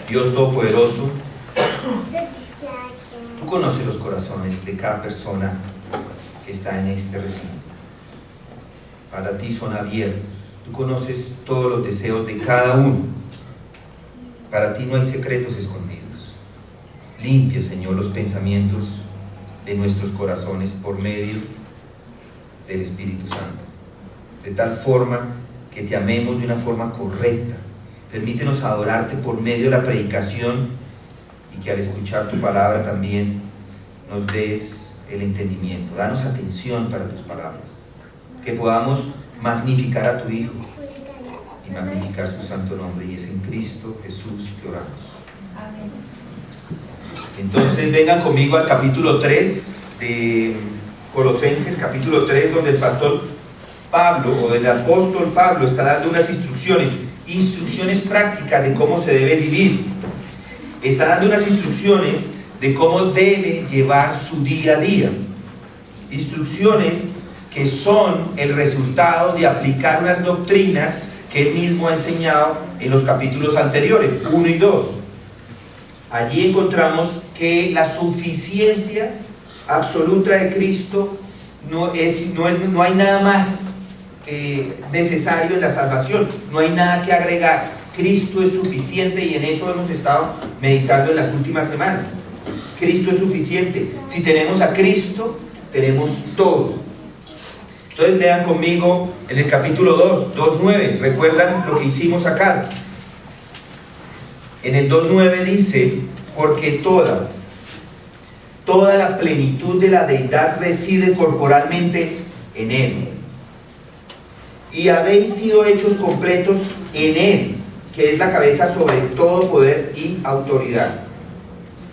Dios Todopoderoso, tú conoces los corazones de cada persona que está en este recinto. Para ti son abiertos. Tú conoces todos los deseos de cada uno. Para ti no hay secretos escondidos. Limpia, Señor, los pensamientos de nuestros corazones por medio del Espíritu Santo, de tal forma que te amemos de una forma correcta. Permítenos adorarte por medio de la predicación y que al escuchar tu palabra también nos des el entendimiento. Danos atención para tus palabras, que podamos magnificar a tu Hijo y magnificar su santo nombre, y es en Cristo Jesús que oramos. Amén. Entonces vengan conmigo al capítulo 3 de Colosenses, capítulo 3, donde el pastor Pablo, o del apóstol Pablo, está dando unas instrucciones prácticas de cómo se debe vivir. Está dando unas instrucciones de cómo debe llevar su día a día. Instrucciones que son el resultado de aplicar unas doctrinas que él mismo ha enseñado en los capítulos anteriores, 1 y 2. Allí encontramos que la suficiencia absoluta de Cristo no hay nada más necesario en la salvación, no hay nada que agregar. Cristo es suficiente, y en eso hemos estado meditando en las últimas semanas. Cristo es suficiente. Si tenemos a Cristo, tenemos todo. Entonces lean conmigo en el capítulo 2, 2:9. ¿Recuerdan lo que hicimos acá? En el 2:9 dice: porque toda la plenitud de la deidad reside corporalmente en Él, y habéis sido hechos completos en Él, que es la cabeza sobre todo poder y autoridad.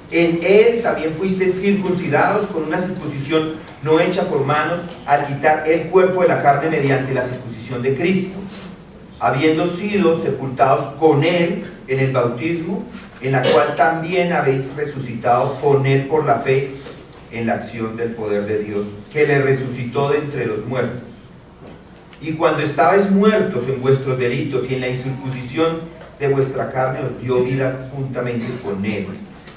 En Él también fuisteis circuncidados con una circuncisión no hecha por manos, al quitar el cuerpo de la carne mediante la circuncisión de Cristo, habiendo sido sepultados con Él en el bautismo, en la cual también habéis resucitado con Él por la fe en la acción del poder de Dios, que le resucitó de entre los muertos. Y cuando estabais muertos en vuestros delitos y en la incircuncisión de vuestra carne, os dio vida juntamente con Él,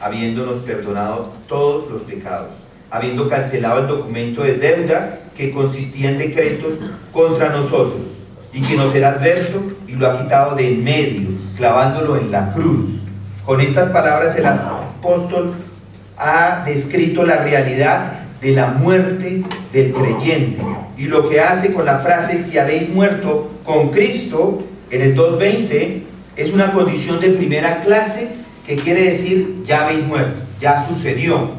habiéndonos perdonado todos los pecados, habiendo cancelado el documento de deuda que consistía en decretos contra nosotros y que nos era adverso, y lo ha quitado de en medio, clavándolo en la cruz. Con estas palabras el apóstol ha descrito la realidad de la muerte del creyente, y lo que hace con la frase si habéis muerto con Cristo en el 2:20 es una condición de primera clase, que quiere decir ya habéis muerto, ya sucedió.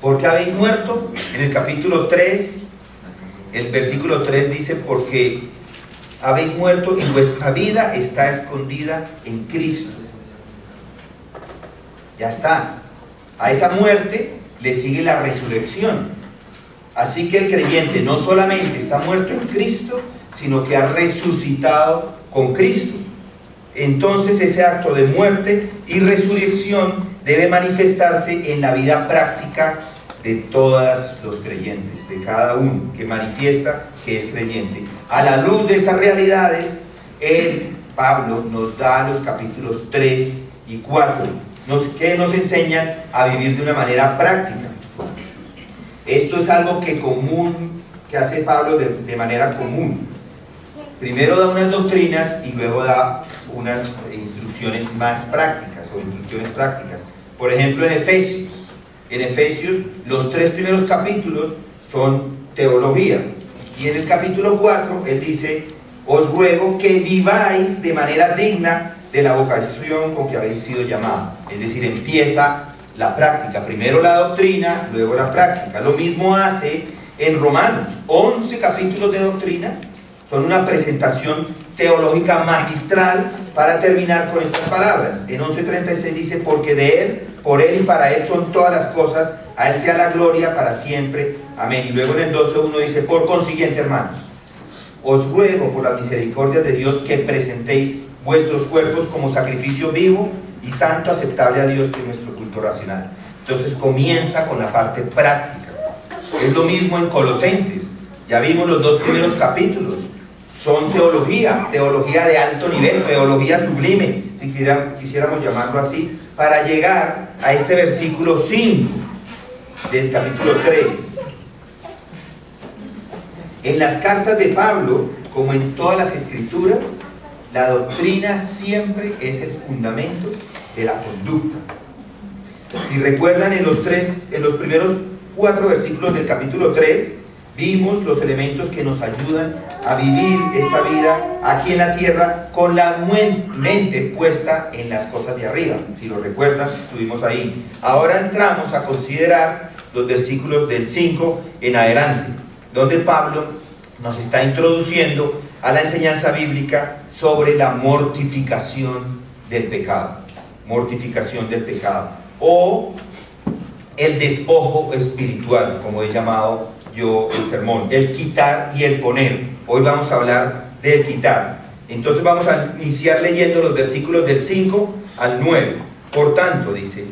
¿Por qué habéis muerto? En el capítulo 3, el versículo 3 dice: porque habéis muerto y vuestra vida está escondida en Cristo. Ya está. A esa muerte le sigue la resurrección. Así que el creyente no solamente está muerto en Cristo, sino que ha resucitado con Cristo. Entonces ese acto de muerte y resurrección debe manifestarse en la vida práctica de todos los creyentes, de cada uno que manifiesta que es creyente. A la luz de estas realidades, Pablo nos da los capítulos 3 y 4, que nos enseñan a vivir de una manera práctica. Esto es algo que hace Pablo de manera común. Primero da unas doctrinas y luego da unas instrucciones más prácticas, o instrucciones prácticas. Por ejemplo, en Efesios los 3 primeros capítulos son teología, y en el capítulo 4 él dice: os ruego que viváis de manera digna de la vocación con que habéis sido llamados. Es decir, empieza la práctica, primero la doctrina, luego la práctica. Lo mismo hace en Romanos. 11 capítulos de doctrina son una presentación teológica magistral, para terminar con estas palabras. En 11:36 dice: porque de Él, por Él y para Él son todas las cosas, a Él sea la gloria para siempre, amén. Y luego en el 12:1 dice: por consiguiente, hermanos, os ruego por las misericordias de Dios que presentéis vuestros cuerpos como sacrificio vivo y santo, aceptable a Dios, que es nuestro culto racional. Entonces comienza con la parte práctica. Es lo mismo en Colosenses. Ya vimos los 2 primeros capítulos, son teología de alto nivel, teología sublime, si quisiéramos llamarlo así, para llegar a este versículo 5 del capítulo 3. En las cartas de Pablo, como en todas las escrituras, la doctrina siempre es el fundamento de la conducta. Si recuerdan, en los primeros 4 versículos del capítulo 3, vimos los elementos que nos ayudan a vivir esta vida aquí en la tierra con la mente puesta en las cosas de arriba. Si lo recuerdan, estuvimos ahí. Ahora entramos a considerar los versículos del 5 en adelante, donde Pablo nos está introduciendo a la enseñanza bíblica sobre la mortificación del pecado. Mortificación del pecado. O el despojo espiritual, como he llamado yo el sermón. El quitar y el poner. Hoy vamos a hablar del quitar. Entonces vamos a iniciar leyendo los versículos del 5 al 9. Por tanto, dice: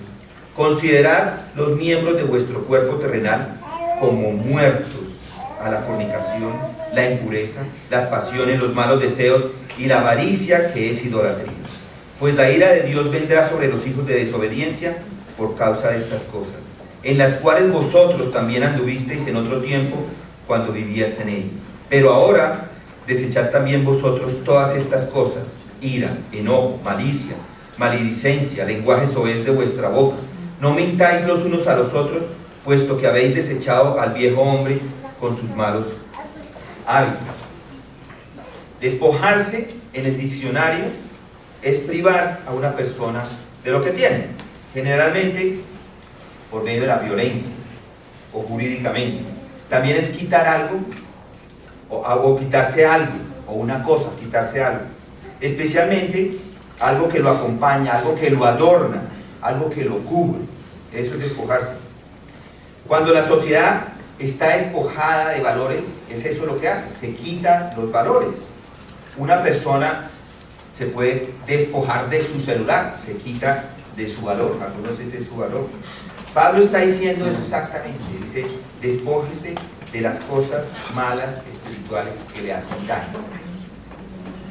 considerad los miembros de vuestro cuerpo terrenal como muertos a la fornicación, la impureza, las pasiones, los malos deseos y la avaricia, que es idolatría. Pues la ira de Dios vendrá sobre los hijos de desobediencia por causa de estas cosas, en las cuales vosotros también anduvisteis en otro tiempo cuando vivíais en ellas. Pero ahora desechad también vosotros todas estas cosas: ira, enojo, malicia, maledicencia, lenguaje soez de vuestra boca. No mintáis los unos a los otros, puesto que habéis desechado al viejo hombre con sus malos hábitos. Despojarse, en el diccionario, es privar a una persona de lo que tiene, generalmente por medio de la violencia o jurídicamente. También es quitar algo o quitarse algo, o una cosa, quitarse algo, especialmente algo que lo acompaña, algo que lo adorna, algo que lo cubre. Eso es despojarse. Cuando la sociedad está despojada de valores, es eso lo que hace: se quitan los valores. Una persona se puede despojar de su celular, se quita de su valor. Algunos ese es su valor. Pablo está diciendo eso exactamente. Dice: despójese de las cosas malas espirituales que le hacen daño.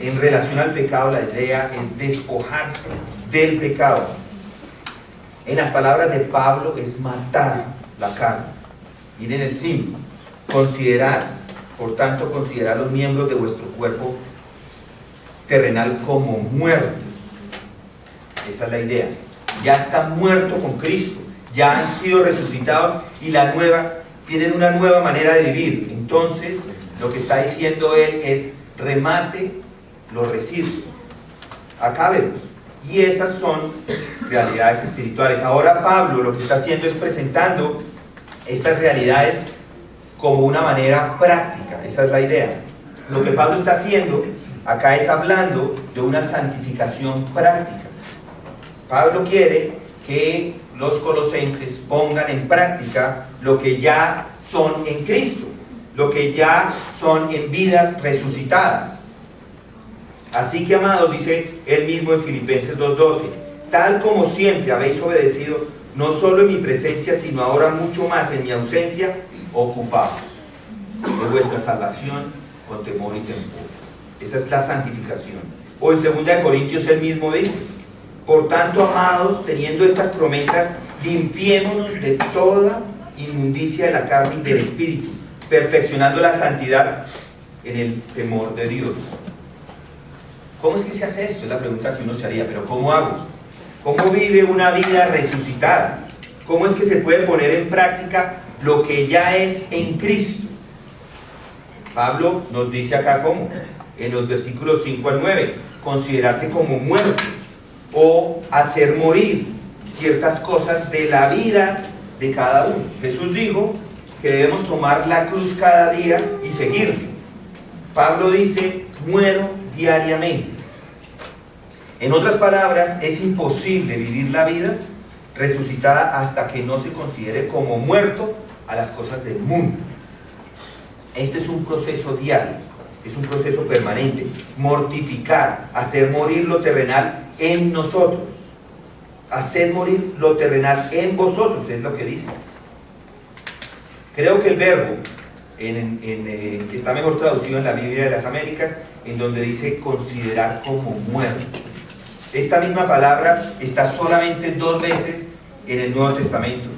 En relación al pecado, la idea es despojarse del pecado. En las palabras de Pablo, es matar la carne. Miren el 5: considerad, por tanto, considerad los miembros de vuestro cuerpo terrenal como muertos. Esa es la idea. Ya están muertos con Cristo, ya han sido resucitados y tienen una nueva manera de vivir. Entonces, lo que está diciendo él es: remate los residuos, acábelos. Y esas son realidades espirituales. Ahora Pablo lo que está haciendo es presentando estas realidades como una manera práctica. Esa es la idea. Lo que Pablo está haciendo acá es hablando de una santificación práctica. Pablo quiere que los colosenses pongan en práctica lo que ya son en Cristo, lo que ya son en vidas resucitadas. Así que, amados, dice él mismo en Filipenses 2:12, tal como siempre habéis obedecido, no solo en mi presencia, sino ahora mucho más en mi ausencia, ocupaos de vuestra salvación con temor y temor. Esa es la santificación. O en 2 Corintios él mismo dice: por tanto, amados, teniendo estas promesas, limpiémonos de toda inmundicia de la carne y del espíritu, perfeccionando la santidad en el temor de Dios. ¿Cómo es que se hace esto? Es la pregunta que uno se haría. Pero ¿cómo hago? ¿Cómo vive una vida resucitada? ¿Cómo es que se puede poner en práctica lo que ya es en Cristo? Pablo nos dice acá cómo, en los versículos 5 al 9, considerarse como muertos o hacer morir ciertas cosas de la vida de cada uno. Jesús dijo que debemos tomar la cruz cada día y seguirle. Pablo dice: muero diariamente. En otras palabras, es imposible vivir la vida resucitada hasta que no se considere como muerto a las cosas del mundo. Este es un proceso diario, es un proceso permanente. Mortificar, hacer morir lo terrenal en nosotros. Hacer morir lo terrenal en vosotros, es lo que dice. Creo que el verbo que está mejor traducido en la Biblia de las Américas en donde dice considerar como muerto. Esta misma palabra está solamente 2 veces en el Nuevo Testamento.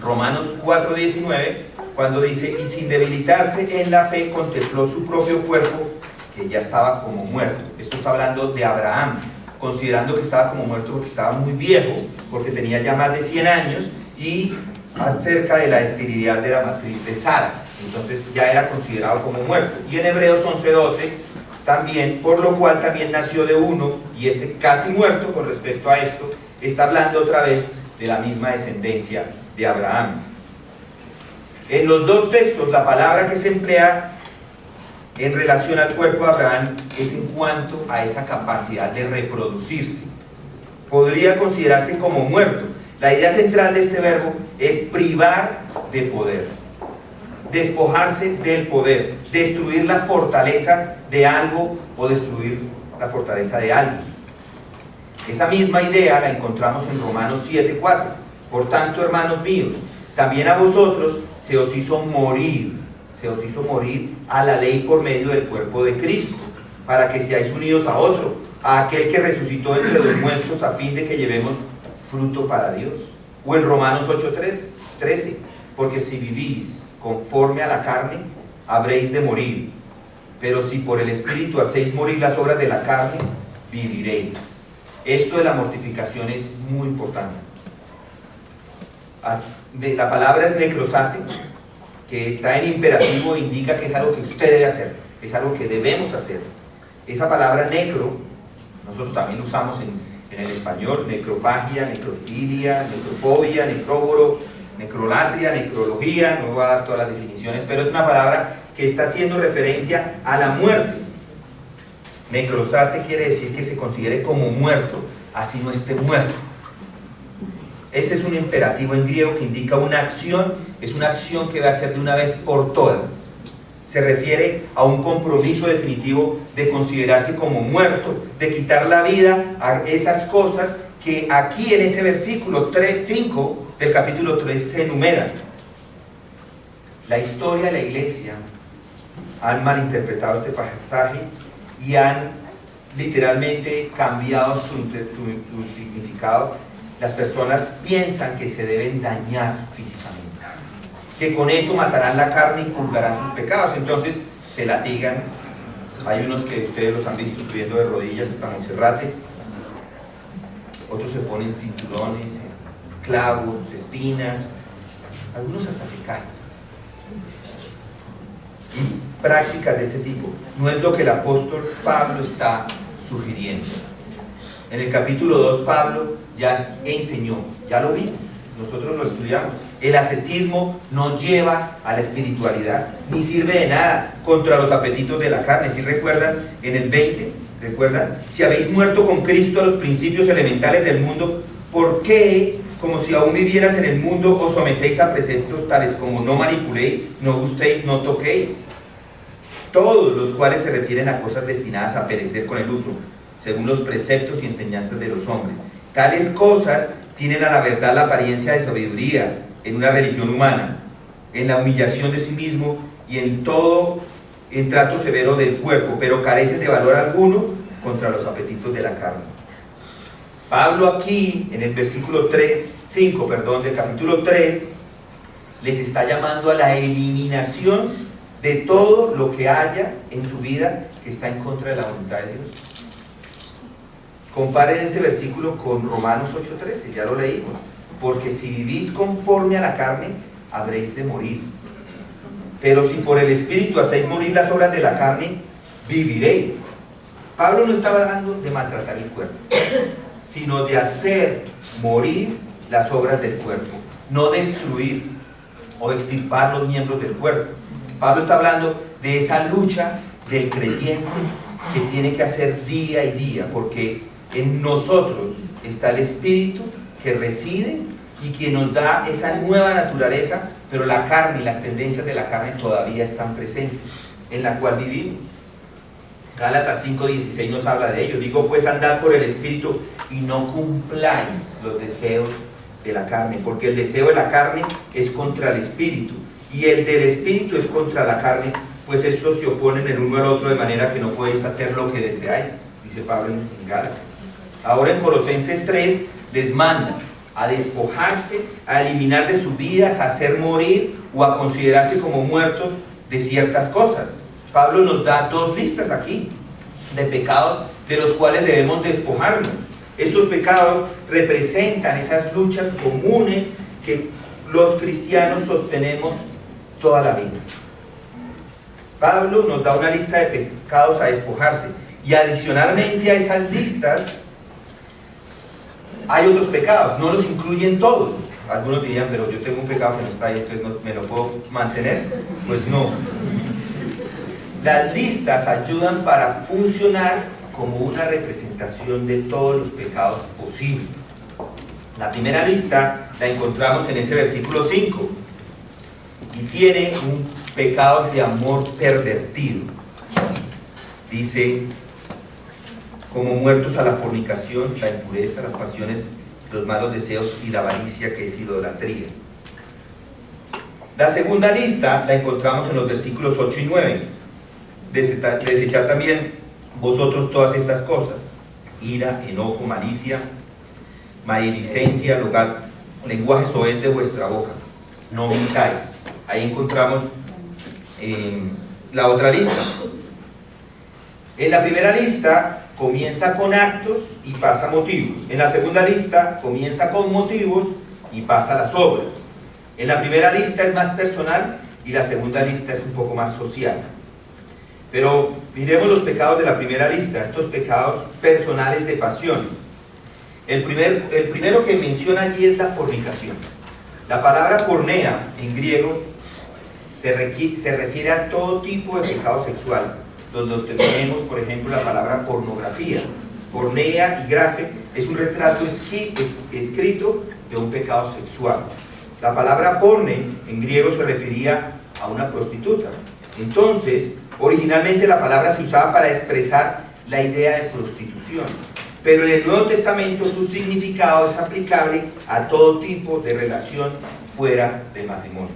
Romanos 4:19, cuando dice, y sin debilitarse en la fe contempló su propio cuerpo, que ya estaba como muerto. Esto está hablando de Abraham, considerando que estaba como muerto porque estaba muy viejo, porque tenía ya más de 100 años, y acerca de la esterilidad de la matriz de Sara. Entonces ya era considerado como muerto. Y en Hebreos 11:12 también, por lo cual también nació de uno, y este casi muerto con respecto a esto, está hablando otra vez de la misma descendencia de Abraham. En los 2 textos, la palabra que se emplea en relación al cuerpo de Abraham es en cuanto a esa capacidad de reproducirse. Podría considerarse como muerto. La idea central de este verbo es privar de poder, despojarse del poder, destruir la fortaleza de algo o destruir la fortaleza de alguien. Esa misma idea la encontramos en Romanos 7:4. Por tanto, hermanos míos, también a vosotros se os hizo morir a la ley por medio del cuerpo de Cristo, para que seáis unidos a otro, a aquel que resucitó entre los muertos, a fin de que llevemos fruto para Dios. O en Romanos 8:13, porque si vivís conforme a la carne, habréis de morir, pero si por el Espíritu hacéis morir las obras de la carne, viviréis. Esto de la mortificación es muy importante. La palabra es necrosate, que está en imperativo, indica que es algo que usted debe hacer, es algo que debemos hacer. Esa palabra necro, nosotros también lo usamos en el español, necrofagia, necrofilia, necrofobia, necróboro, necrolatria, necrología, no voy a dar todas las definiciones, pero es una palabra que está haciendo referencia a la muerte. Necrosate quiere decir que se considere como muerto, así no esté muerto. Ese es un imperativo en griego que indica una acción, es una acción que va a ser de una vez por todas. Se refiere a un compromiso definitivo de considerarse como muerto, de quitar la vida a esas cosas que aquí en ese versículo 5 del capítulo 3 se enumeran. La historia de la iglesia han malinterpretado este pasaje y han literalmente cambiado su significado. Las personas piensan que se deben dañar físicamente, que con eso matarán la carne y purgarán sus pecados, entonces se latigan. Hay unos que ustedes los han visto subiendo de rodillas hasta Monserrate, otros se ponen cinturones, clavos, espinas, algunos hasta se castran. Y prácticas de ese tipo no es lo que el apóstol Pablo está sugiriendo. En el capítulo 2 Pablo ya enseñó, ya lo vimos, nosotros lo estudiamos. El ascetismo no lleva a la espiritualidad, ni sirve de nada contra los apetitos de la carne. Si recuerdan, en el 20, ¿recuerdan? Si habéis muerto con Cristo a los principios elementales del mundo, ¿por qué, como si aún vivieras en el mundo, os sometéis a preceptos tales como no manipuléis, no gustéis, no toquéis? Todos los cuales se refieren a cosas destinadas a perecer con el uso, según los preceptos y enseñanzas de los hombres. Tales cosas tienen a la verdad la apariencia de sabiduría en una religión humana, en la humillación de sí mismo y en trato severo del cuerpo, pero carecen de valor alguno contra los apetitos de la carne. Pablo aquí, en el versículo 5 del capítulo 3, les está llamando a la eliminación de todo lo que haya en su vida que está en contra de la voluntad de Dios. Comparen ese versículo con Romanos 8:13, ya lo leímos. Porque si vivís conforme a la carne, habréis de morir. Pero si por el Espíritu hacéis morir las obras de la carne, viviréis. Pablo no estaba hablando de maltratar el cuerpo, sino de hacer morir las obras del cuerpo, no destruir o extirpar los miembros del cuerpo. Pablo está hablando de esa lucha del creyente que tiene que hacer día y día, porque en nosotros está el Espíritu que reside y que nos da esa nueva naturaleza, pero la carne y las tendencias de la carne todavía están presentes, en la cual vivimos. Gálatas 5:16 nos habla de ello. Digo pues, andad por el Espíritu y no cumpláis los deseos de la carne, porque el deseo de la carne es contra el Espíritu y el del Espíritu es contra la carne, pues estos se oponen el uno al otro de manera que no podéis hacer lo que deseáis, dice Pablo en Gálatas. Ahora en Colosenses 3 les manda a despojarse, a eliminar de sus vidas, a hacer morir o a considerarse como muertos de ciertas cosas. Pablo nos da dos listas aquí de pecados de los cuales debemos despojarnos. Estos pecados representan esas luchas comunes que los cristianos sostenemos toda la vida. Pablo nos da una lista de pecados a despojarse, y adicionalmente a esas listas hay otros pecados, no los incluyen todos. Algunos dirían, pero yo tengo un pecado que no está ahí, entonces no, ¿me lo puedo mantener? Pues no. Las listas ayudan para funcionar como una representación de todos los pecados posibles. La primera lista la encontramos en ese versículo 5 y tiene un pecado de amor pervertido. Dice, como muertos a la fornicación, la impureza, las pasiones, los malos deseos y la avaricia, que es idolatría. La segunda lista la encontramos en los versículos 8 y 9. Desechad también vosotros todas estas cosas: ira, enojo, malicia, maledicencia, lenguaje soez de vuestra boca. No mintáis. Ahí encontramos la otra lista. En la primera lista comienza con actos y pasa a motivos. En la segunda lista comienza con motivos y pasa a las obras. En la primera lista es más personal y la segunda lista es un poco más social. Pero miremos los pecados de la primera lista, estos pecados personales de pasión. El primero que menciona allí es la fornicación. La palabra pornea en griego se refiere a todo tipo de pecado sexual, donde tenemos, por ejemplo, la palabra pornografía. Pornea y grafe es un retrato escrito de un pecado sexual. La palabra porne en griego se refería a una prostituta. Entonces, originalmente la palabra se usaba para expresar la idea de prostitución, pero en el Nuevo Testamento su significado es aplicable a todo tipo de relación fuera del matrimonio.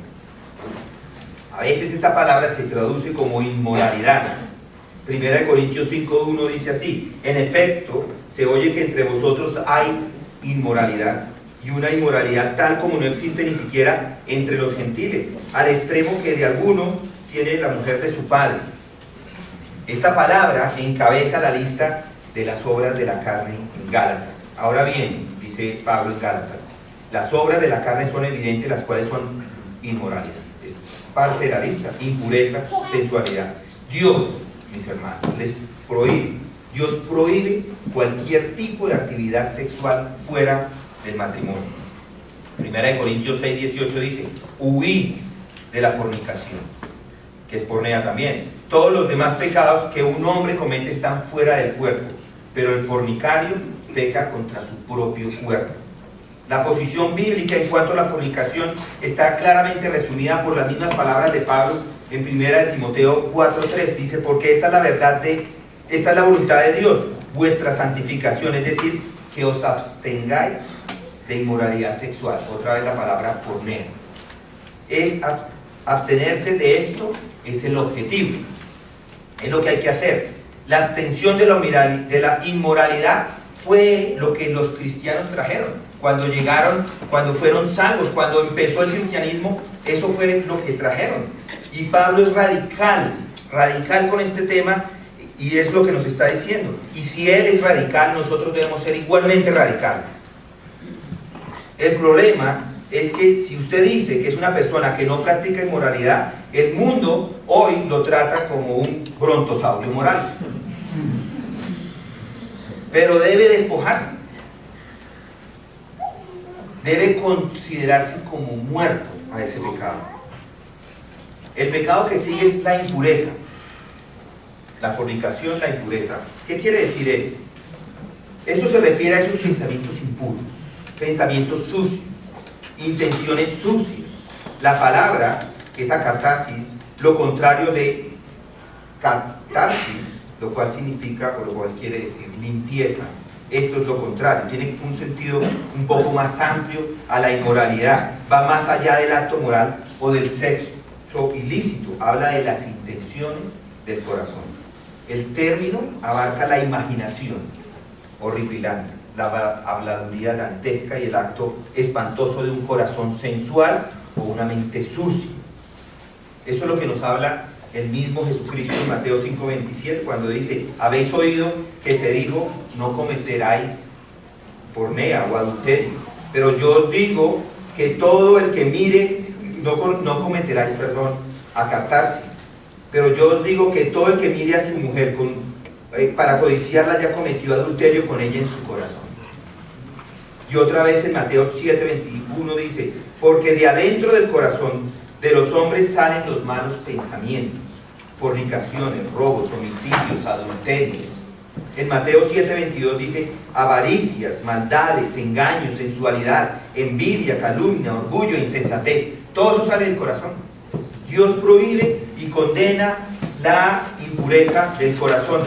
A veces esta palabra se traduce como inmoralidad. 1 Corintios 5:1 dice así: en efecto, se oye que entre vosotros hay inmoralidad, y una inmoralidad tal como no existe ni siquiera entre los gentiles, al extremo que de alguno tiene la mujer de su padre. Esta palabra encabeza la lista de las obras de la carne en Gálatas. Ahora bien, dice Pablo en Gálatas, las obras de la carne son evidentes, las cuales son inmoralidad. Es parte de la lista: impureza, sensualidad. Dios, mis hermanos, Dios prohíbe cualquier tipo de actividad sexual fuera del matrimonio. 1 Corintios 6:18 dice: huid de la fornicación, que es pornea también. Todos los demás pecados que un hombre comete están fuera del cuerpo, pero el fornicario peca contra su propio cuerpo. La posición bíblica en cuanto a la fornicación está claramente resumida por las mismas palabras de Pablo en 1 Timoteo 4:3. Dice: porque esta es la voluntad de Dios, vuestra santificación, es decir, que os abstengáis de inmoralidad sexual. Otra vez la palabra pornea. Es abstenerse de esto, es el objetivo, es lo que hay que hacer. La abstención de la inmoralidad fue lo que los cristianos trajeron cuando llegaron, cuando fueron salvos, cuando empezó el cristianismo. Eso fue lo que trajeron, y Pablo es radical con este tema, y es lo que nos está diciendo. Y si él es radical, nosotros debemos ser igualmente radicales. El problema es que si usted dice que es una persona que no practica inmoralidad, el mundo hoy lo trata como un brontosaurio moral. Pero debe despojarse, debe considerarse como muerto a ese pecado. El pecado que sigue es la impureza, la fornicación, la impureza. ¿Qué quiere decir esto? Esto se refiere a esos pensamientos impuros, pensamientos sucios, intenciones sucias. La palabra es acatarsis, lo contrario de catarsis, lo cual significa, o lo cual quiere decir limpieza. Esto es lo contrario, tiene un sentido un poco más amplio a la inmoralidad, va más allá del acto moral o del sexo acto ilícito, habla de las intenciones del corazón. El término abarca la imaginación horripilante, la habladuría dantesca y el acto espantoso de un corazón sensual o una mente sucia. Eso es lo que nos habla el mismo Jesucristo en Mateo 5:27, cuando dice: habéis oído que se dijo, no cometeráis pornea o adulterio, pero yo os digo que todo el que mire, no cometeráis, acatarsis, pero yo os digo que todo el que mire a su mujer para codiciarla ya cometió adulterio con ella en su corazón. Y otra vez en Mateo 7:21 dice: porque de adentro del corazón de los hombres salen los malos pensamientos, fornicaciones, robos, homicidios, adulterios. En Mateo 7:22 dice: avaricias, maldades, engaños, sensualidad, envidia, calumnia, orgullo, insensatez. Todo eso sale del corazón. Dios prohíbe y condena la impureza del corazón.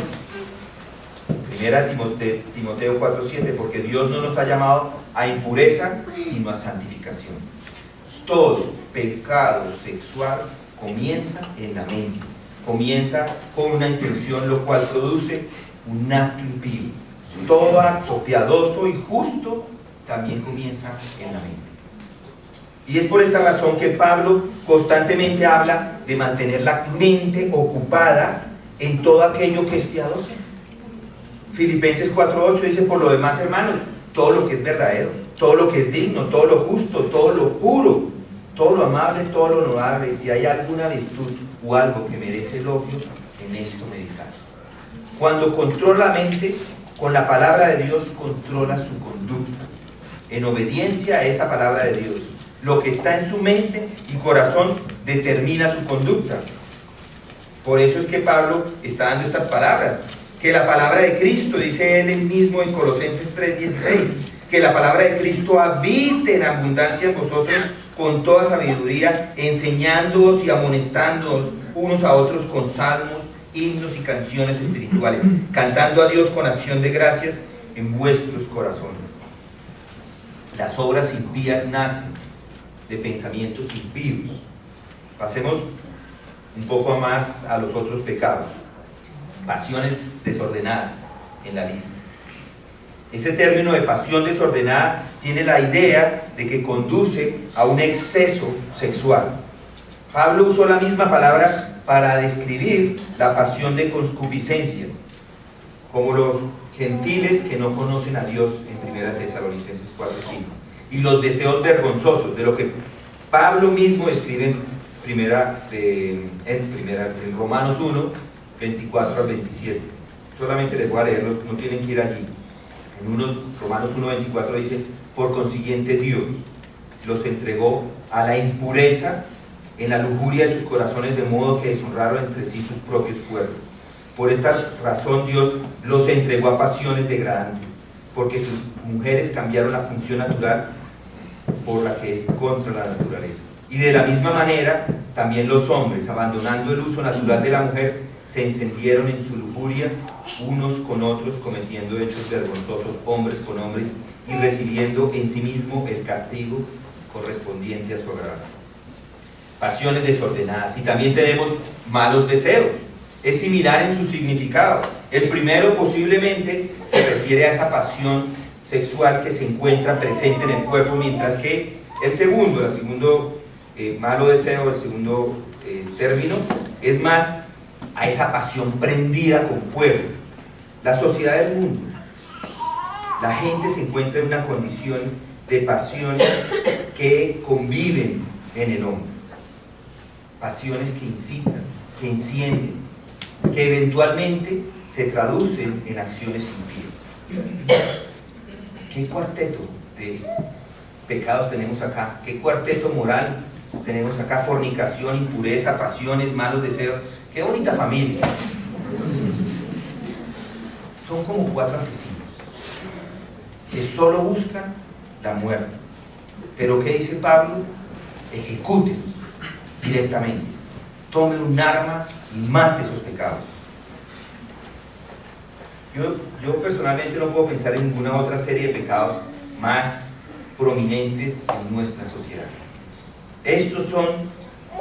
Primera Timoteo 4:7, porque Dios no nos ha llamado a impureza, sino a santificación. Todo pecado sexual comienza en la mente, comienza con una intención, lo cual produce un acto impío. Todo acto piadoso y justo también comienza en la mente. Y es por esta razón que Pablo constantemente habla de mantener la mente ocupada en todo aquello que es piadoso. Filipenses 4:8 dice: por lo demás, hermanos, todo lo que es verdadero, todo lo que es digno, todo lo justo, todo lo puro, todo lo amable, todo lo honorable, si hay alguna virtud o algo que merece elogio, en esto meditar. Cuando controla la mente, con la palabra de Dios controla su conducta, en obediencia a esa palabra de Dios. Lo que está en su mente y corazón determina su conducta. Por eso es que Pablo está dando estas palabras, que la palabra de Cristo, dice él mismo en Colosenses 3:16, que la palabra de Cristo habite en abundancia en vosotros con toda sabiduría, enseñándoos y amonestándoos unos a otros con salmos, himnos y canciones espirituales, cantando a Dios con acción de gracias en vuestros corazones. Las obras impías nacen de pensamientos impíos. Pasemos un poco más a los otros pecados. Pasiones desordenadas en la lista. Ese término de pasión desordenada tiene la idea de que conduce a un exceso sexual. Pablo usó la misma palabra para describir la pasión de concupiscencia, como los gentiles que no conocen a Dios en 1 Tesalonicenses 4:5, y los deseos vergonzosos, de lo que Pablo mismo escribe en Romanos 1:24 al 27. Solamente les voy a leerlos, no tienen que ir allí. Romanos 1:24 dice: por consiguiente Dios los entregó a la impureza en la lujuria de sus corazones, de modo que deshonraron entre sí sus propios cuerpos. Por esta razón Dios los entregó a pasiones degradantes, porque sus mujeres cambiaron la función natural por la que es contra la naturaleza. Y de la misma manera también los hombres, abandonando el uso natural de la mujer, se encendieron en su lujuria unos con otros, cometiendo hechos vergonzosos hombres con hombres, y recibiendo en sí mismo el castigo correspondiente a su agrado. Pasiones desordenadas. Y también tenemos malos deseos. Es similar en su significado. El primero posiblemente se refiere a esa pasión sexual que se encuentra presente en el cuerpo, mientras que el segundo malo deseo, el segundo término, es más a esa pasión prendida con fuego. La sociedad del mundo, la gente se encuentra en una condición de pasiones que conviven en el hombre, pasiones que incitan, que encienden, que eventualmente se traducen en acciones impías. ¿Qué cuarteto de pecados tenemos acá? ¿Qué cuarteto moral tenemos acá? Fornicación, impureza, pasiones, malos deseos. ¡Qué bonita familia! Son como 4 asesinos que solo buscan la muerte. Pero ¿qué dice Pablo? Ejecútenlos directamente. Tome un arma y mate esos pecados. Yo personalmente no puedo pensar en ninguna otra serie de pecados más prominentes en nuestra sociedad. Estos son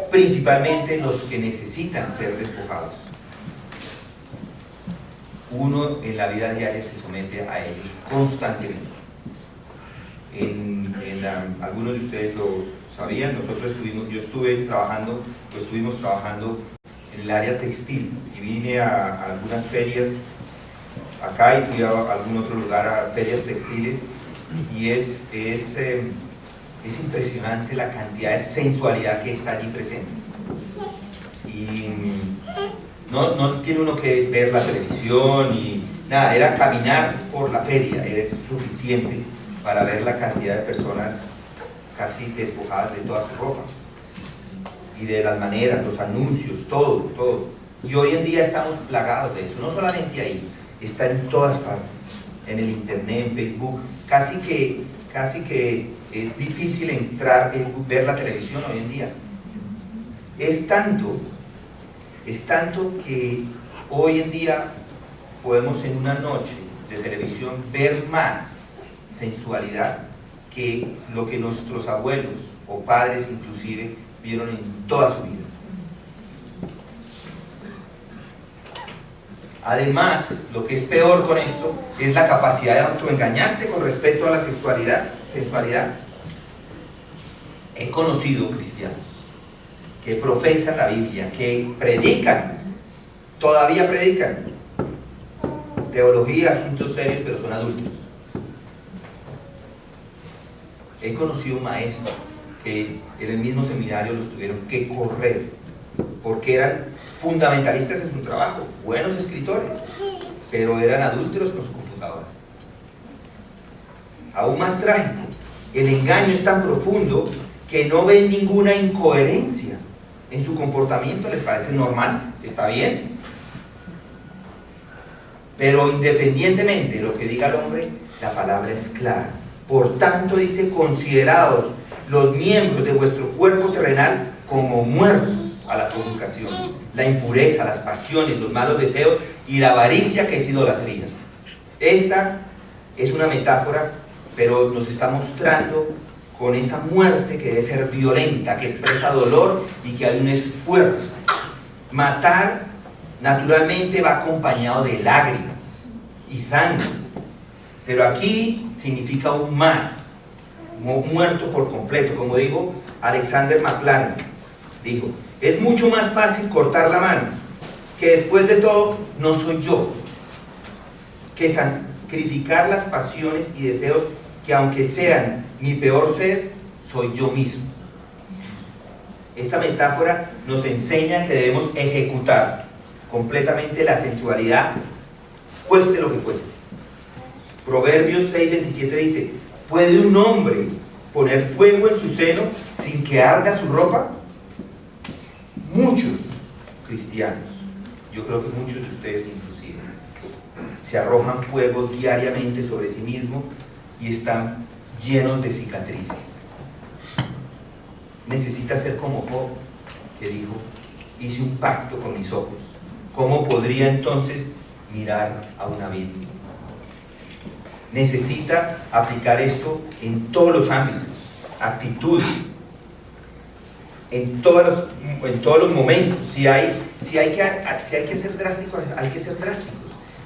principalmente los que necesitan ser despojados. Uno en la vida diaria se somete a ellos constantemente. Algunos de ustedes lo sabían, estuvimos trabajando en el área textil y vine a algunas ferias acá y fui a algún otro lugar a ferias textiles y es impresionante la cantidad de sensualidad que está allí presente. Y no tiene uno que ver la televisión y nada, era caminar por la feria, era suficiente para ver la cantidad de personas casi despojadas de toda su ropa y de las maneras, los anuncios, todo. Y hoy en día estamos plagados de eso, no solamente ahí, está en todas partes, en el internet, en Facebook, casi que es difícil entrar, ver la televisión hoy en día. Es tanto que hoy en día podemos en una noche de televisión ver más sensualidad que lo que nuestros abuelos o padres inclusive vieron en toda su vida. Además, lo que es peor con esto es la capacidad de autoengañarse con respecto a la sensualidad. He conocido cristianos que profesan la Biblia, que todavía predican teología, asuntos serios, pero son adúlteros. He conocido maestros que en el mismo seminario los tuvieron que correr porque eran fundamentalistas en su trabajo, buenos escritores, pero eran adúlteros con su computadora. Aún más trágico, el engaño es tan profundo que no ven ninguna incoherencia en su comportamiento, les parece normal, está bien, pero independientemente de lo que diga el hombre, la palabra es clara. Por tanto, dice, considerados los miembros de vuestro cuerpo terrenal como muertos a la fornicación, la impureza, las pasiones, los malos deseos y la avaricia, que es idolatría. Esta es una metáfora, pero nos está mostrando con esa muerte que debe ser violenta, que expresa dolor y que hay un esfuerzo. Matar naturalmente va acompañado de lágrimas y sangre, pero aquí significa aún más, muerto por completo. Como dijo Alexander McLaren, dijo, es mucho más fácil cortar la mano, que después de todo no soy yo, que sacrificar las pasiones y deseos que aunque sean mi peor ser, soy yo mismo. Esta metáfora nos enseña que debemos ejecutar completamente la sensualidad, cueste lo que cueste. Proverbios 6:27 dice, ¿puede un hombre poner fuego en su seno sin que arda su ropa? Muchos cristianos, yo creo que muchos de ustedes inclusive, se arrojan fuego diariamente sobre sí mismos y están llenos de cicatrices. Necesita ser como Job, que dijo, hice un pacto con mis ojos. ¿Cómo podría entonces mirar a una virgen? Necesita aplicar esto en todos los ámbitos, actitudes, en todos los momentos. Si hay que ser drásticos, hay que ser drásticos.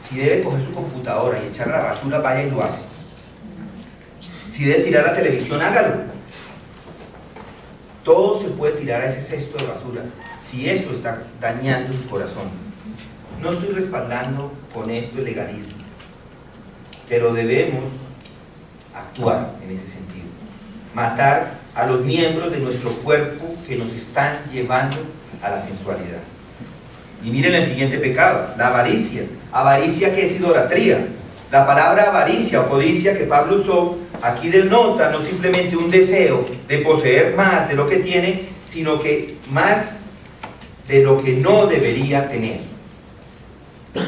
Si debe coger su computadora y echar a la basura, vaya y lo hace. Si debe tirar la televisión, hágalo. Todo se puede tirar a ese cesto de basura si eso está dañando su corazón. No estoy respaldando con esto el legalismo, pero debemos actuar en ese sentido. Matar a los miembros de nuestro cuerpo que nos están llevando a la sensualidad. Y miren el siguiente pecado, la avaricia. Avaricia, que es idolatría. La palabra avaricia o codicia que Pablo usó aquí denota no simplemente un deseo de poseer más de lo que tiene, sino que más de lo que no debería tener,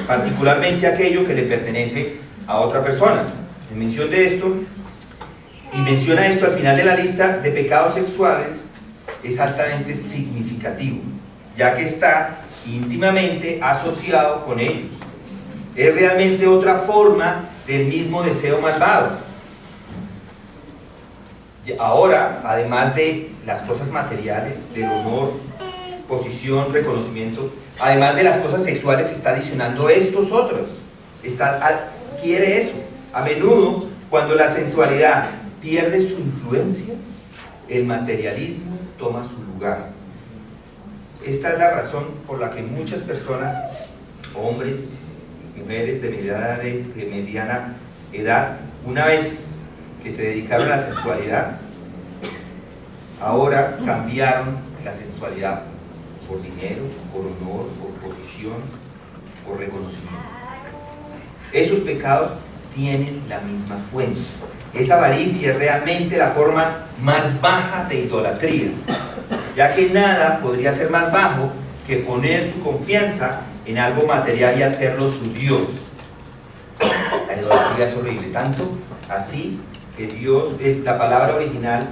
particularmente aquello que le pertenece a otra persona. En mención de esto, y menciona esto al final de la lista de pecados sexuales, es altamente significativo, ya que está íntimamente asociado con ellos. Es realmente otra forma del mismo deseo malvado. Ahora, además de las cosas materiales, del honor, posición, reconocimiento. Además de las cosas sexuales, está adicionando estos otros. Quiere eso. A menudo, cuando la sensualidad pierde su influencia, el materialismo toma su lugar. Esta es la razón por la que muchas personas, hombres, mujeres de mediana edad, una vez que se dedicaron a la sensualidad, ahora cambiaron la sensualidad por dinero, por honor, por posición, por reconocimiento. Esos pecados tienen la misma fuente. Esa avaricia es realmente la forma más baja de idolatría, ya que nada podría ser más bajo que poner su confianza en algo material y hacerlo su Dios. La idolatría es horrible, tanto así que Dios, la palabra original,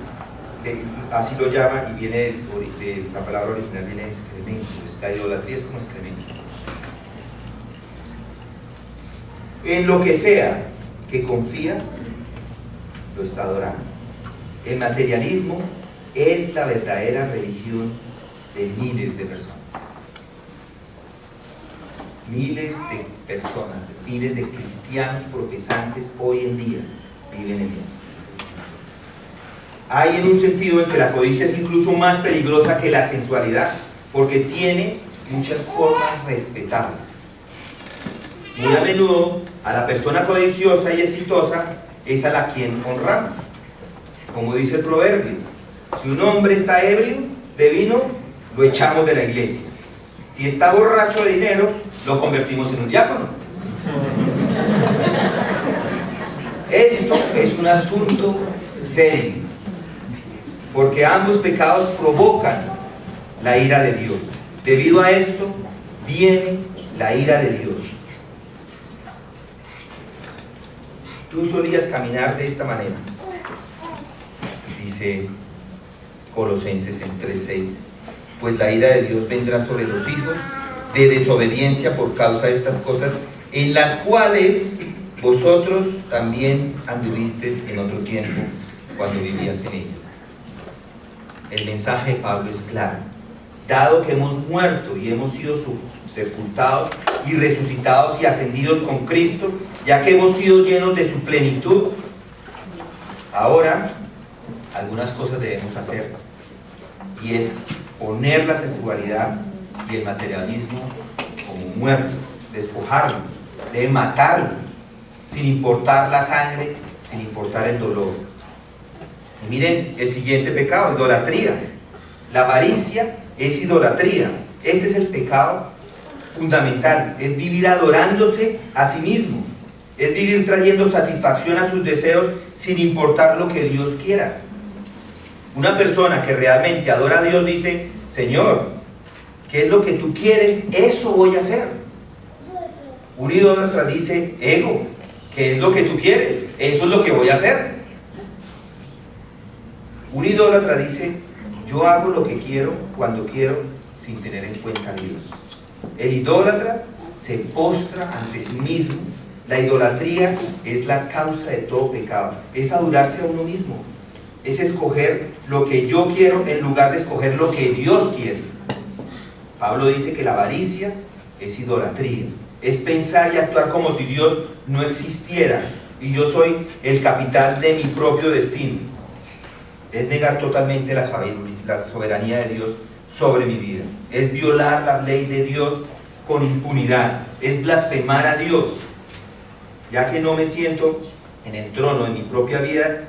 así lo llama, y viene la palabra original viene de excremento. La idolatría es como excremento. En lo que sea que confía, lo está adorando. El materialismo es la verdadera religión de miles de personas. Miles de personas, miles de cristianos profesantes hoy en día viven en ella. Hay en un sentido en que la codicia es incluso más peligrosa que la sensualidad, porque tiene muchas formas respetables. Muy a menudo, a la persona codiciosa y exitosa es a la quien honramos. Como dice el proverbio, si un hombre está ebrio de vino, lo echamos de la iglesia. Si está borracho de dinero, lo convertimos en un diácono. Esto es un asunto serio, porque ambos pecados provocan la ira de Dios. Debido a esto, viene la ira de Dios. Tú solías caminar de esta manera, dice Colosenses 3:6, pues la ira de Dios vendrá sobre los hijos de desobediencia por causa de estas cosas, en las cuales vosotros también anduvisteis en otro tiempo cuando vivías en ellas. El mensaje de Pablo es claro. Dado que hemos muerto y hemos sido sepultados y resucitados y ascendidos con Cristo, ya que hemos sido llenos de su plenitud, ahora algunas cosas debemos hacer, y es poner la sensualidad y el materialismo como muertos, despojarlos, de matarlos, sin importar la sangre, sin importar el dolor. Y miren el siguiente pecado, idolatría. La avaricia es idolatría. Este es el pecado fundamental, es vivir adorándose a sí mismo, es vivir trayendo satisfacción a sus deseos sin importar lo que Dios quiera. Una persona que realmente adora a Dios dice: Señor, ¿qué es lo que tú quieres? Eso voy a hacer. Un idólatra dice: ego, ¿qué es lo que tú quieres? Eso es lo que voy a hacer. Un idólatra dice: yo hago lo que quiero, cuando quiero, sin tener en cuenta a Dios. El idólatra se postra ante sí mismo. La idolatría es la causa de todo pecado. Es adorarse a uno mismo. Es escoger lo que yo quiero en lugar de escoger lo que Dios quiere. Pablo dice que la avaricia es idolatría. Es pensar y actuar como si Dios no existiera y yo soy el capitán de mi propio destino. Es negar totalmente la soberanía de Dios sobre mi vida. Es violar la ley de Dios con impunidad. Es blasfemar a Dios, ya que no me siento en el trono de mi propia vida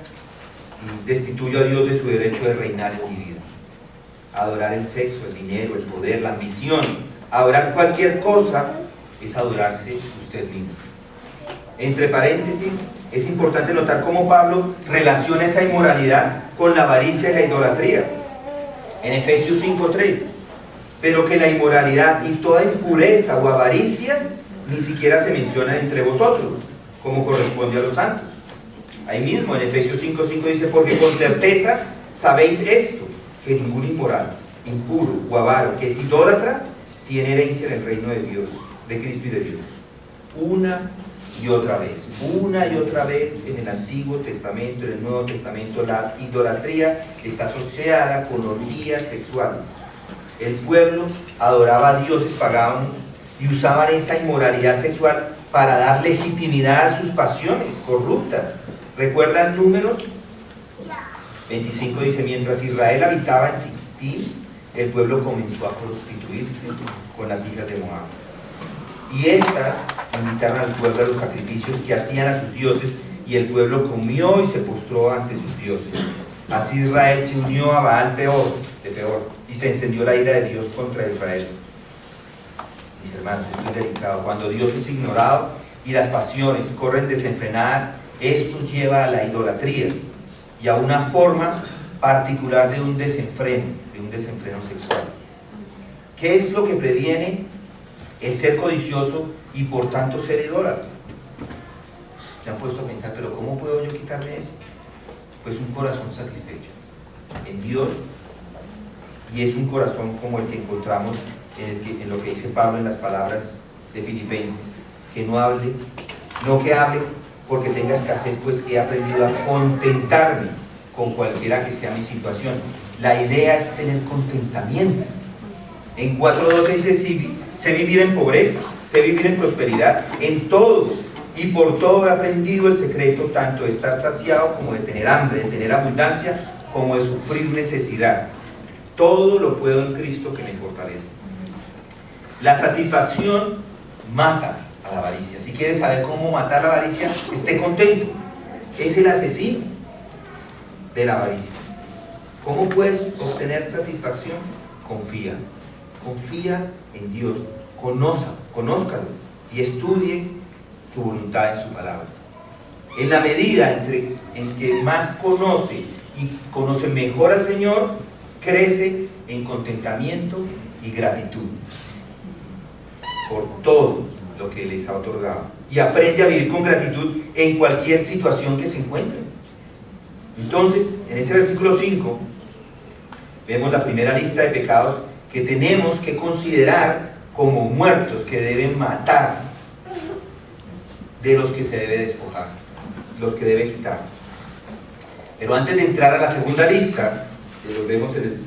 y destituyo a Dios de su derecho de reinar en mi vida. Adorar el sexo, el dinero, el poder, la ambición, adorar cualquier cosa es adorarse usted mismo. Entre paréntesis, es importante notar cómo Pablo relaciona esa inmoralidad con la avaricia y la idolatría. En Efesios 5:3, pero que la inmoralidad y toda impureza o avaricia ni siquiera se mencionan entre vosotros, como corresponde a los santos. Ahí mismo en Efesios 5:5 dice: porque con certeza sabéis esto, que ningún inmoral, impuro o avaro que es idólatra tiene herencia en el reino de Dios, de Cristo y de Dios. Una y otra vez en el Antiguo Testamento, en el Nuevo Testamento, la idolatría está asociada con orgías sexuales. el pueblo adoraba a dioses paganos y usaban esa inmoralidad sexual para dar legitimidad a sus pasiones corruptas. ¿Recuerdan Números 25? Dice, mientras Israel habitaba en Sittim, el pueblo comenzó a prostituirse con las hijas de Moab. Y estas invitaron al pueblo a los sacrificios que hacían a sus dioses, y el pueblo comió y se postró ante sus dioses. Así Israel se unió a Baal de Peor, y se encendió la ira de Dios contra Israel. Mis hermanos, esto es delicado. Cuando Dios es ignorado y las pasiones corren desenfrenadas, esto lleva a la idolatría y a una forma particular de un desenfreno sexual. ¿Qué es lo que previene el ser codicioso y por tanto ser idólatra? ¿Se han puesto a pensar, pero cómo puedo yo quitarme eso? Pues un corazón satisfecho en Dios, y es un corazón como el que encontramos en lo que dice Pablo en las palabras de Filipenses, que no que hable porque tenga escasez, pues he aprendido a contentarme con cualquiera que sea mi situación. La idea es tener contentamiento. En 4.12 dice, sé vivir en pobreza, sé vivir en prosperidad, en todo y por todo he aprendido el secreto tanto de estar saciado como de tener hambre, de tener abundancia como de sufrir necesidad. Todo lo puedo en Cristo que me fortalece. La satisfacción mata a la avaricia. Si quieres saber cómo matar la avaricia, esté contento. Es el asesino de la avaricia. ¿Cómo puedes obtener satisfacción? Confía en Dios, conózcalo y estudie su voluntad en su palabra. En la medida en que más conoce y conoce mejor al Señor, crece en contentamiento y gratitud por todo lo que les ha otorgado, y aprende a vivir con gratitud en cualquier situación que se encuentre. Entonces, en ese versículo 5 vemos la primera lista de pecados que tenemos que considerar como muertos, que deben matar, de los que se debe despojar, los que debe quitar. Pero antes de entrar a la segunda lista, que lo vemos en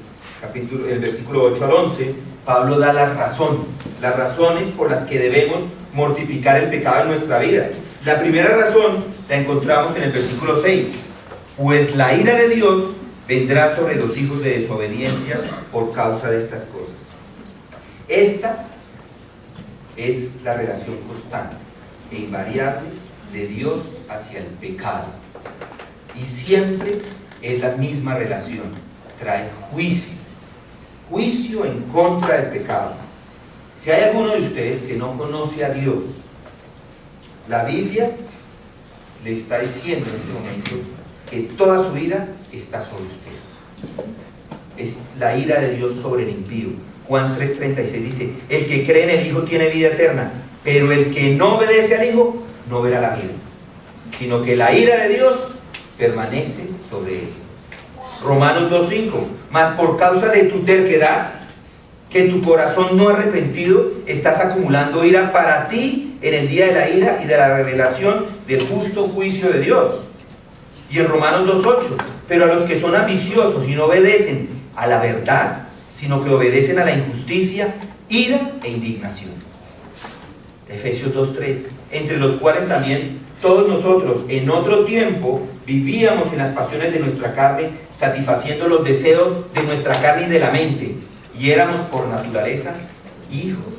el versículo 8 al 11, Pablo da las razones por las que debemos mortificar el pecado en nuestra vida. La primera razón la encontramos en el versículo 6, pues la ira de Dios vendrá sobre los hijos de desobediencia por causa de estas cosas. Esta es la relación constante e invariable de Dios hacia el pecado, y siempre es la misma relación, trae juicio en contra del pecado. Si hay alguno de ustedes que no conoce a Dios, la Biblia le está diciendo en este momento que toda su ira está sobre usted. Es la ira de Dios sobre el impío. Juan 3:36 dice, el que cree en el Hijo tiene vida eterna, pero el que no obedece al Hijo no verá la vida, sino que la ira de Dios permanece sobre él. Romanos 2:5, mas por causa de tu terquedad, que tu corazón no arrepentido, estás acumulando ira para ti en el día de la ira y de la revelación del justo juicio de Dios. Y en Romanos 2:8, pero a los que son ambiciosos y no obedecen a la verdad, sino que obedecen a la injusticia, ira e indignación. Efesios 2:3, entre los cuales también todos nosotros en otro tiempo vivíamos en las pasiones de nuestra carne, satisfaciendo los deseos de nuestra carne y de la mente, y éramos por naturaleza hijos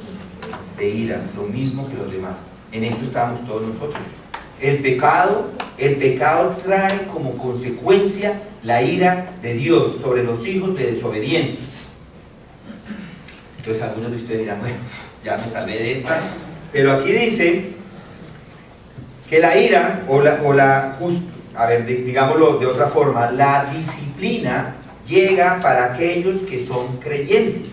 de ira, lo mismo que los demás. En esto estábamos todos nosotros. El pecado trae como consecuencia la ira de Dios sobre los hijos de desobediencia. Entonces algunos de ustedes dirán, bueno, ya me salvé de esta, pero aquí dice que la ira digámoslo de otra forma, la disciplina llega para aquellos que son creyentes.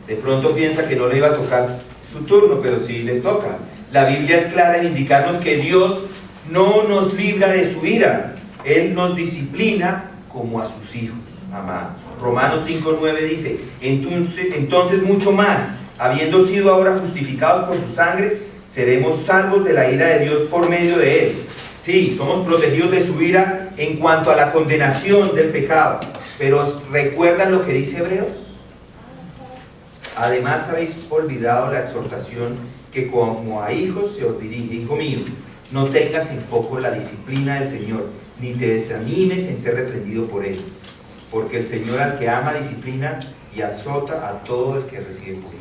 De pronto piensa que no le iba a tocar su turno, pero sí les toca. La Biblia es clara en indicarnos que Dios no nos libra de su ira, Él nos disciplina como a sus hijos amados. Romanos 5:9 dice, entonces mucho más, habiendo sido ahora justificados por su sangre, seremos salvos de la ira de Dios por medio de Él. Sí, somos protegidos de su ira en cuanto a la condenación del pecado, pero ¿recuerdan lo que dice Hebreos? Además habéis olvidado la exhortación que como a hijos se os dirige: hijo mío, no tengas en poco la disciplina del Señor, ni te desanimes en ser reprendido por Él, porque el Señor al que ama disciplina y azota a todo el que recibe por Él.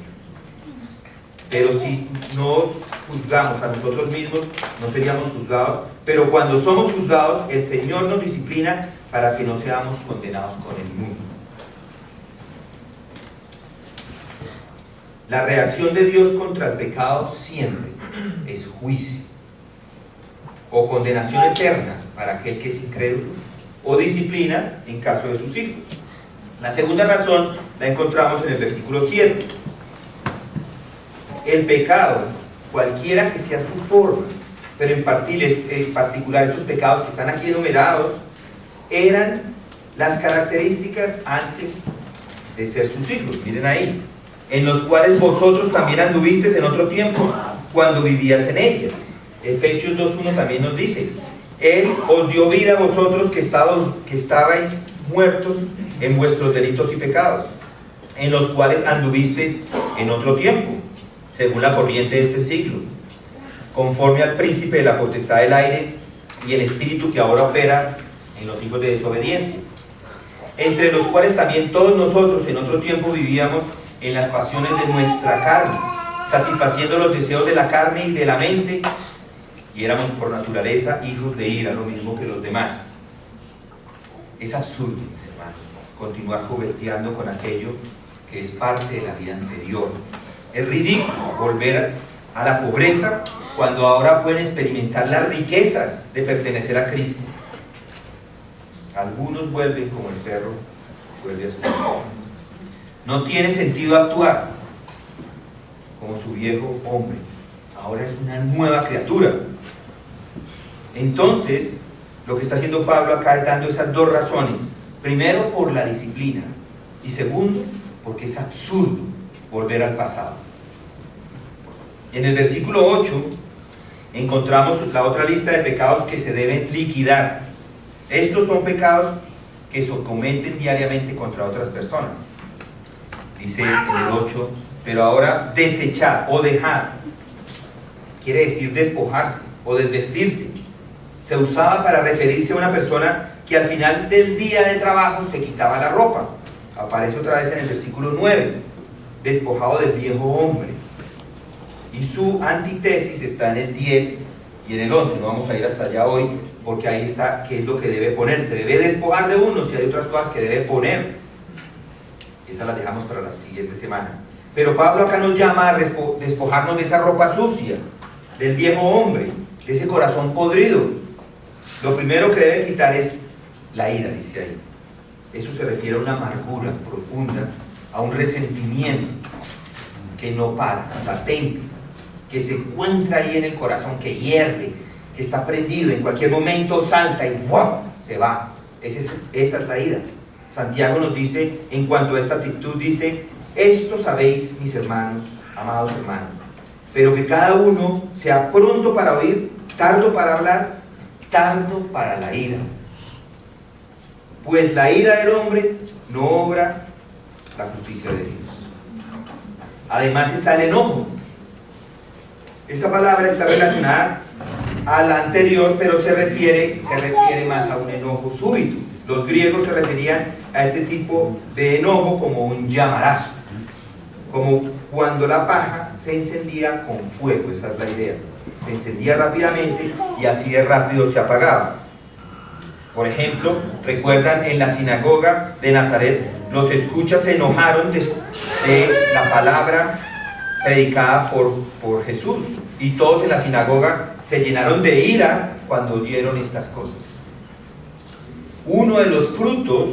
Pero si nos juzgamos a nosotros mismos, no seríamos juzgados, pero cuando somos juzgados, el Señor nos disciplina para que no seamos condenados con el mundo. La reacción de Dios contra el pecado siempre es juicio, o condenación eterna para aquel que es incrédulo, o disciplina en caso de sus hijos. La segunda razón la encontramos en el versículo 7. El pecado, cualquiera que sea su forma, pero en particular estos pecados que están aquí enumerados, eran las características antes de ser sus hijos. Miren ahí: en los cuales vosotros también anduvisteis en otro tiempo, cuando vivías en ellas. Efesios 2:1 también nos dice: Él os dio vida a vosotros que estabais muertos en vuestros delitos y pecados, en los cuales anduvisteis en otro tiempo, según la corriente de este siglo, conforme al príncipe de la potestad del aire y el espíritu que ahora opera en los hijos de desobediencia, entre los cuales también todos nosotros en otro tiempo vivíamos en las pasiones de nuestra carne, satisfaciendo los deseos de la carne y de la mente, y éramos por naturaleza hijos de ira, lo mismo que los demás. Es absurdo, mis hermanos, continuar jugueteando con aquello que es parte de la vida anterior. Es ridículo volver a la pobreza cuando ahora pueden experimentar las riquezas de pertenecer a Cristo. Algunos vuelven como el perro vuelve a su casa. No tiene sentido actuar como su viejo hombre. Ahora es una nueva criatura. Entonces, lo que está haciendo Pablo acá es dando esas dos razones. Primero, por la disciplina. Y segundo, porque es absurdo volver al pasado. En el versículo 8 encontramos la otra lista de pecados que se deben liquidar. Estos son pecados que se cometen diariamente contra otras personas. Dice en el 8: pero ahora desechar o dejar, quiere decir despojarse o desvestirse. Se usaba para referirse a una persona que al final del día de trabajo se quitaba la ropa. Aparece otra vez en el versículo 9, despojado del viejo hombre. Y su antítesis está en el 10 y en el 11. No vamos a ir hasta allá hoy, porque ahí está qué es lo que debe poner. Se debe despojar de uno, si hay otras cosas que debe poner. Esas las dejamos para la siguiente semana. Pero Pablo acá nos llama a despojarnos de esa ropa sucia, del viejo hombre, de ese corazón podrido. Lo primero que debe quitar es la ira, dice ahí. Eso se refiere a una amargura profunda, a un resentimiento que no para, latente, que se encuentra ahí en el corazón, que hierve, que está prendido, en cualquier momento salta y ¡wow!, se va. Esa es la ira. Santiago nos dice, en cuanto a esta actitud, dice: esto sabéis, mis hermanos, amados hermanos, pero que cada uno sea pronto para oír, tardo para hablar, tardo para la ira. Pues la ira del hombre no obra la justicia de Dios. Además está el enojo. Esa palabra está relacionada a la anterior, pero se refiere más a un enojo súbito. Los griegos se referían a este tipo de enojo como un llamarazo, como cuando la paja se encendía con fuego. Esa es la idea. Se encendía rápidamente y así de rápido se apagaba. Por ejemplo, recuerdan en la sinagoga de Nazaret, los escuchas se enojaron de la palabra predicada por Jesús, y todos en la sinagoga se llenaron de ira cuando oyeron estas cosas. Uno de los frutos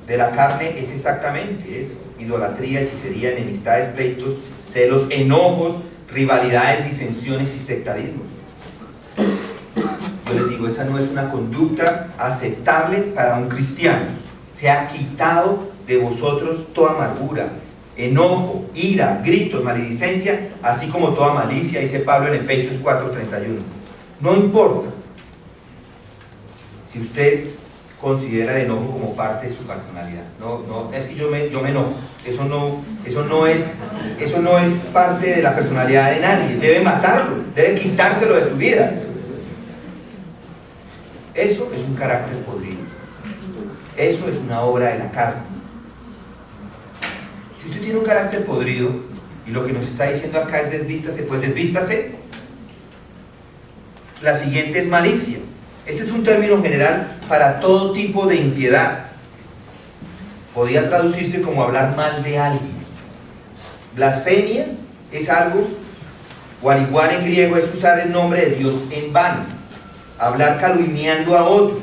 de la carne es exactamente eso: idolatría, hechicería, enemistades, pleitos, celos, enojos, rivalidades, disensiones y sectarismos. Yo les digo, esa no es una conducta aceptable para un cristiano. Se ha quitado de vosotros toda amargura, enojo, ira, gritos, maledicencia, así como toda malicia, dice Pablo en Efesios 4:31. No importa si usted considera el enojo como parte de su personalidad. No, es que yo me enojo. Eso no es parte de la personalidad de nadie. Debe matarlo, debe quitárselo de su vida. Eso es un carácter podrido. Eso es una obra de la carne. Si usted tiene un carácter podrido y lo que nos está diciendo acá es desvístase, pues desvístase. La siguiente es malicia. Este es un término general para todo tipo de impiedad. Podría traducirse como hablar mal de alguien. Blasfemia es algo, o al igual en griego, es usar el nombre de Dios en vano. Hablar calumniando a otros.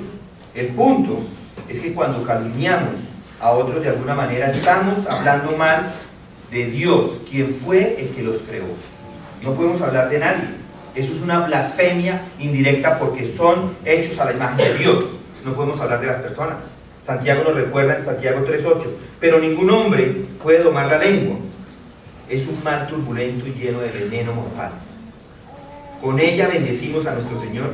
El punto es que cuando calumniamos a otros de alguna manera estamos hablando mal de Dios, quien fue el que los creó. No podemos hablar de nadie. Eso es una blasfemia indirecta porque son hechos a la imagen de Dios. No podemos hablar de las personas. Santiago nos recuerda en Santiago 3:8, pero ningún hombre puede domar la lengua. Es un mal turbulento y lleno de veneno mortal. Con ella bendecimos a nuestro Señor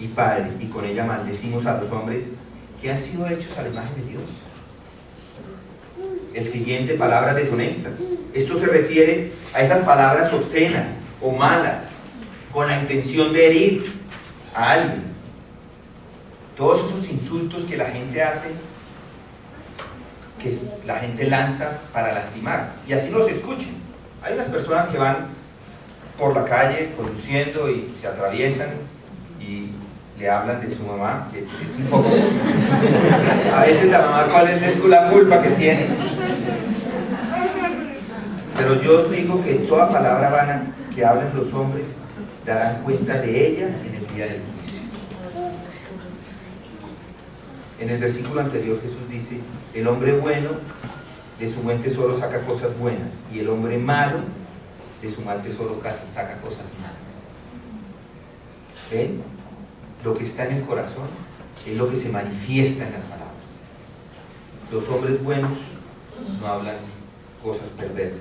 y Padre, y con ella maldecimos a los hombres que han sido hechos a la imagen de Dios. El siguiente, palabras deshonestas. Esto se refiere a esas palabras obscenas o malas, con la intención de herir a alguien. Todos esos insultos que la gente hace, que la gente lanza para lastimar, y así los escuchen. Hay unas personas que van por la calle conduciendo y se atraviesan y le hablan de su mamá, que es un poco... A veces la mamá, ¿cuál es la culpa que tiene? Pero yo os digo que toda palabra vana que hablen los hombres darán cuenta de ella en el día del juicio. En el versículo anterior Jesús dice: el hombre bueno de su buen tesoro saca cosas buenas, y el hombre malo de su mal tesoro saca cosas malas. ¿Ven? Lo que está en el corazón es lo que se manifiesta en las palabras. Los hombres buenos no hablan cosas perversas.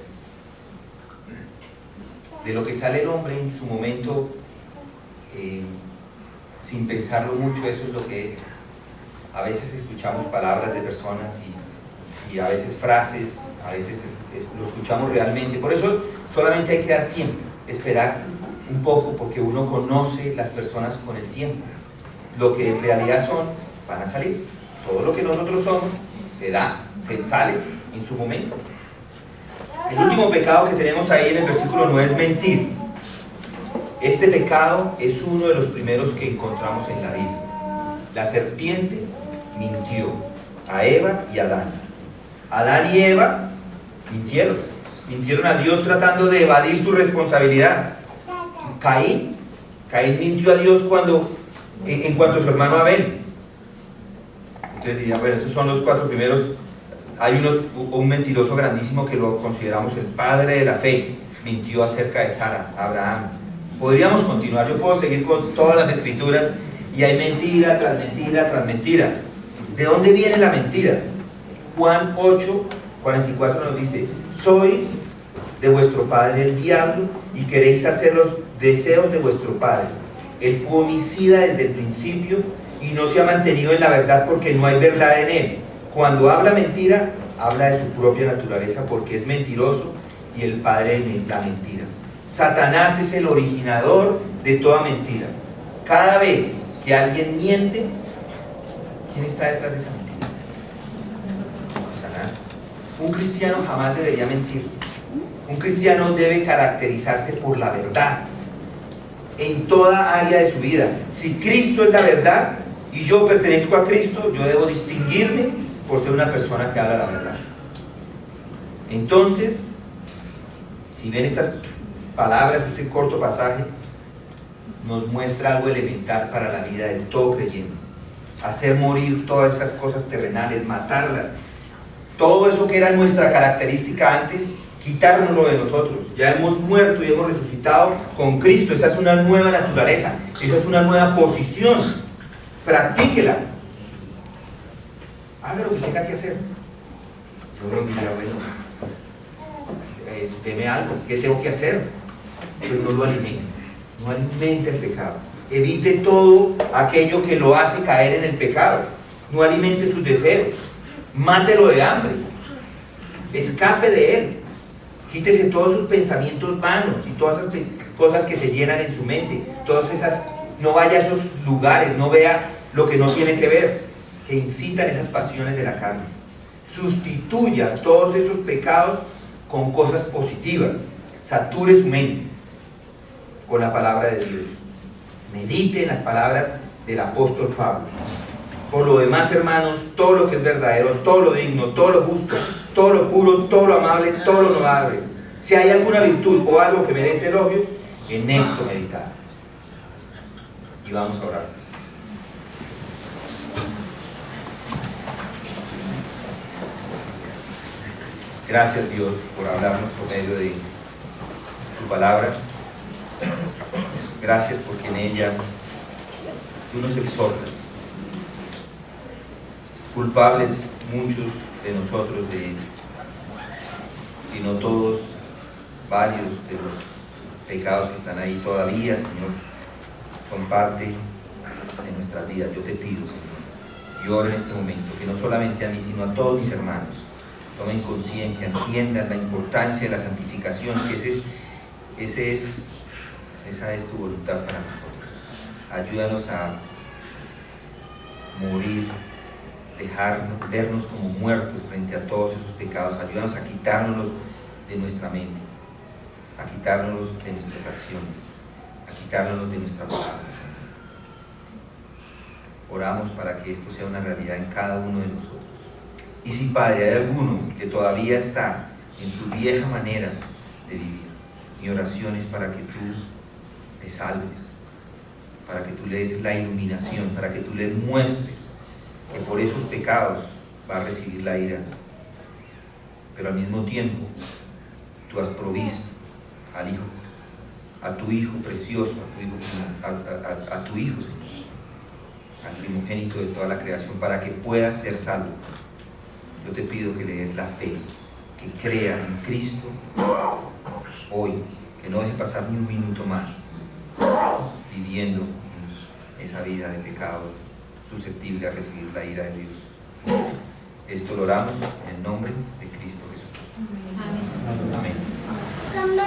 De lo que sale el hombre en su momento, sin pensarlo mucho, eso es lo que es. A veces escuchamos palabras de personas y a veces frases, a veces lo escuchamos realmente. Por eso solamente hay que dar tiempo, esperar un poco, porque uno conoce las personas con el tiempo. Lo que en realidad son, van a salir. Todo lo que nosotros somos, se sale en su momento. El último pecado que tenemos ahí en el versículo 9 es mentir. Este pecado es uno de los primeros que encontramos en la Biblia. La serpiente mintió a Eva y a Adán. Adán y Eva mintieron a Dios tratando de evadir su responsabilidad. Caín mintió a Dios en cuanto a su hermano Abel. Entonces dirían, bueno, estos son los 4 primeros. Hay un mentiroso grandísimo que lo consideramos el padre de la fe. Mintió acerca de Sara, Abraham. Podríamos continuar, yo puedo seguir con todas las escrituras y hay mentira tras mentira tras mentira. ¿De dónde viene la mentira? Juan 8:44 nos dice: sois de vuestro padre el diablo y queréis hacer los deseos de vuestro padre. Él fue homicida desde el principio y no se ha mantenido en la verdad porque no hay verdad en él. Cuando habla mentira, habla de su propia naturaleza porque es mentiroso y el padre de la mentira. Satanás es el originador de toda mentira. Cada vez que alguien miente, ¿quién está detrás de esa mentira? Satanás. Un cristiano jamás debería mentir. Un cristiano debe caracterizarse por la verdad en toda área de su vida. Si Cristo es la verdad y yo pertenezco a Cristo, yo debo distinguirme por ser una persona que habla la verdad. Entonces, si ven estas palabras, este corto pasaje nos muestra algo elemental para la vida de todo creyente: hacer morir todas esas cosas terrenales, matarlas, todo eso que era nuestra característica antes, quitárnoslo de nosotros. Ya hemos muerto y hemos resucitado con Cristo. Esa es una nueva naturaleza, esa es una nueva posición. Practíquela, haga lo que tenga que hacer. Yo no diría, bueno, deme algo, ¿qué tengo que hacer? Pues no lo alimente, no alimente el pecado. Evite todo aquello que lo hace caer en el pecado. No alimente sus deseos, mátelo de hambre. escape de él. Quítese todos sus pensamientos vanos y todas esas cosas que se llenan en su mente. Todas esas, no vaya a esos lugares, no vea lo que no tiene que ver, que incitan esas pasiones de la carne. Sustituya todos esos pecados con cosas positivas. Sature su mente con la palabra de Dios. Medite en las palabras del apóstol Pablo. Por lo demás, hermanos, todo lo que es verdadero, todo lo digno, todo lo justo, todo lo puro, todo lo amable, todo lo honorable, si hay alguna virtud o algo que merece elogio, en esto meditad. Y vamos a orar. Gracias, Dios, por hablarnos por medio de tu palabra. Gracias porque en ella tú nos exhortas. Culpables muchos de nosotros, si no todos, varios de los pecados que están ahí todavía, Señor, son parte de nuestras vidas. Yo te pido, Señor, y oro en este momento, que no solamente a mí, sino a todos mis hermanos, tomen conciencia, entiendan la importancia de la santificación, que esa es tu voluntad para nosotros. Ayúdanos a morir, vernos como muertos frente a todos esos pecados. Ayúdanos a quitárnoslos de nuestra mente, a quitárnoslos de nuestras acciones, a quitárnoslos de nuestra palabra. Oramos para que esto sea una realidad en cada uno de nosotros. Y si, Padre, hay alguno que todavía está en su vieja manera de vivir, mi oración es para que tú le salves, para que tú le des la iluminación, para que tú le muestres que por esos pecados va a recibir la ira, pero al mismo tiempo tú has provisto al Hijo, a tu Hijo precioso, a tu Hijo, Señor, al primogénito de toda la creación, para que pueda ser salvo. Yo te pido que le des la fe, que crea en Cristo hoy, que no deje pasar ni un minuto más viviendo esa vida de pecado susceptible a recibir la ira de Dios. Esto lo oramos en el nombre de Cristo Jesús. Amén. Amén.